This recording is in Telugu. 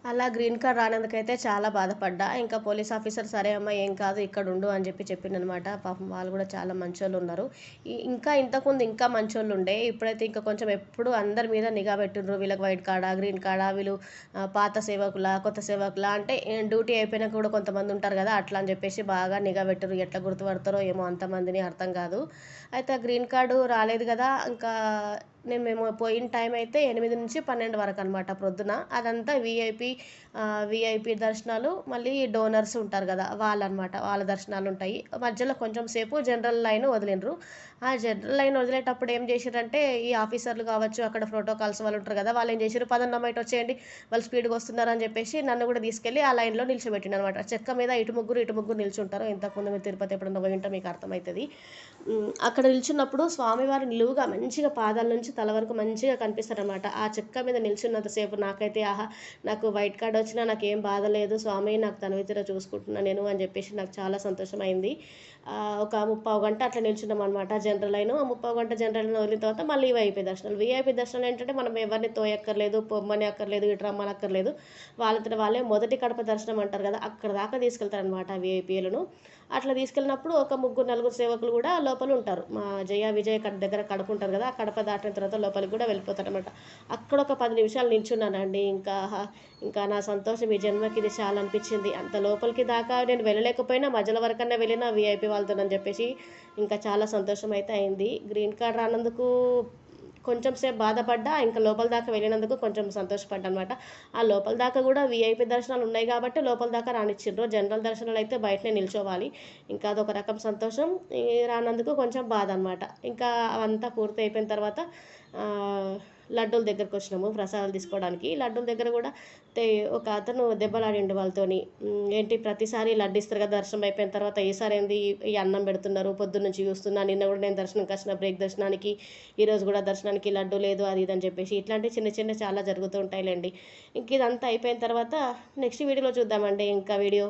అలా గ్రీన్ కార్డ్ రానందుకైతే చాలా బాధపడ్డా. ఇంకా పోలీస్ ఆఫీసర్ "సరే అమ్మ ఏం కాదు ఇక్కడుండు" అని చెప్పిండనమాట. పాపం వాళ్ళు కూడా చాలా మంచోళ్ళున్నారు. ఇంకా ఇంతకుముందు ఇంకా మంచోళ్ళుండే. ఇప్పుడైతే ఇంకా కొంచెం ఎప్పుడు అందరి మీద నిఘా పెట్టిండ్రు. వీళ్ళకి వైట్ కార్డా, గ్రీన్ కార్డా, వీళ్ళు పాత సేవకులా, కొత్త సేవకులా అంటే డ్యూటీ అయిపోయినాక కూడా కొంతమంది ఉంటారు కదా! అట్లా అని చెప్పేసి బాగా నిఘా పెట్టిర్రు. ఎట్లా గుర్తుపడతారో ఏమో అంతమందిని అర్థం కాదు. అయితే ఆ గ్రీన్ కార్డు రాలేదు కదా! ఇంకా మేము పోయిన టైం అయితే 8-12 వరకనమాట ప్రొద్దున. అదంతా వీఐపీ దర్శనాలు, మళ్ళీ డోనర్స్ ఉంటారు గదా! వాళ్ళనమాట. వాళ్ళ దర్శనాలుంటాయి. మధ్యలో కొంచెం సేపు జనరల్ లైన్ వదిలిండ్రు. ఆ జనరల్ లైన్ వదిలేటప్పుడు ఏం జేషిర్రంటే, ఈ ఆఫీసర్లు కావచ్చు, అక్కడ ప్రోటోకాల్స్ వాళ్ళుంటారు గదా! వాళ్ళేం జేషిర్రు, "పదండమ్మా ఇటొచ్చేయండి, వాళ్ళు స్పీడ్‌గా వస్తున్నారని" జెప్పేసి నన్ను గూడా తీసుకెళ్ళి ఆ లైన్‌లో నిల్చోబెట్టిండనమాట. చెక్క మీద ఇటు ముగ్గురు నిల్చుంటారు. ఇంతకుముందు మీరు తిరుపతి ఎప్పుడన్నా పోయుంటే మీకు అర్థమైతది. అక్కడ నిల్చున్నప్పుడు స్వామివారు నిలువుగా మంచిగా పాదాల నుంచి తల వరకు మంచిగా కనిపిస్తారనమాట. ఆ చెక్క మీద నిల్చున్నంత సేపు నాకైతే ఆహా! నాకు వైట్ కార్డ్ వచ్చినా నాకేం బాధ లేదు స్వామి, నాకు తనివితీరా చూసుకుంటున్నా నేను అని చెప్పేసి నాకు చాలా సంతోషమైంది. ఒక ముప్పావు గంట అట్లా నిల్చున్నామనమాట జనరల్ లైను. ఆ ముప్పావు గంట జనరల్ లైన్ వదిలిన తర్వాత మళ్ళీ వీఐపీ దర్శనాలు. వీఐపీ దర్శనాలు ఏంటంటే మనం ఎవరిని తోయక్కర్లేదు, పొమ్మని అక్కర్లేదు, ఇటు రమ్మనక్కర్లేదు. వాళ్ళంతట వాళ్ళే మొదటి కడప దర్శనం అంటారు కదా! అక్కడ దాకా తీసుకెళ్తారనమాట వీఐపీలను. అట్లా తీసుకెళ్ళినప్పుడు ఒక ముగ్గురు, నలుగురు సేవకులు కూడా లోపల ఉంటారు. మా జయ, విజయ దగ్గర కడప ఉంటది కదా! ఆ కడప దాటిన తర్వాత లోపలికి కూడా వెళ్ళిపోతారనమాట. అక్కడ ఒక 10 నిమిషాలు నిల్చున్నానండి. ఇంకా నా సంతోషం ఈ జన్మకి ఇది చాలనిపించింది. అంత లోపలికి దాకా నేను వెళ్ళలేకపోయినా మధ్యలో వరకన్నా వెళ్ళిన వీఐపీ వాళ్ళతోనని చెప్పేసి ఇంకా చాలా సంతోషం అయితే అయింది. గ్రీన్ కార్డ్ రానందుకు కొంచెం సేపు బాధపడ్డా. ఇంకా లోపల దాకా వెళ్ళినందుకు కొంచెం సంతోషపడ్డానమాట. ఆ లోపల దాకా కూడా వీఐపీ దర్శనాలు ఉన్నాయి కాబట్టి లోపల దాకా రానిచ్చిండ్రు. జనరల్ దర్శనాలు అయితే బయటనే నిల్చోవాలి. ఇంకా అదొక రకం సంతోషం. రానందుకు కొంచెం బాధ అనమాట. ఇంకా అవంతా పూర్తి అయిపోయిన తర్వాత లడ్డూల దగ్గరకొచ్చినాము ప్రసాదాలు తీసుకోవడానికి. లడ్డూల దగ్గర కూడా ఒక అతను దెబ్బలాడిండు వాళ్ళతోని. ఏంటి ప్రతిసారి లడ్డు ఇస్తారు కదా దర్శనం అయిపోయిన తర్వాత, ఈసారి ఏంది ఈ అన్నం పెడుతున్నారు, పొద్దున్నుంచి చూస్తున్నా, నిన్న కూడా నేను దర్శనంకి వచ్చిన బ్రేక్ దర్శనానికి, ఈరోజు కూడా దర్శనానికి లడ్డు లేదు అది ఇది అని చెప్పేసి ఇట్లాంటి చిన్న చిన్న చాలా జరుగుతూ ఉంటాయిలేండి. ఇంక ఇదంతా అయిపోయిన తర్వాత నెక్స్ట్ వీడియోలో చూద్దామండి ఇంకా వీడియో.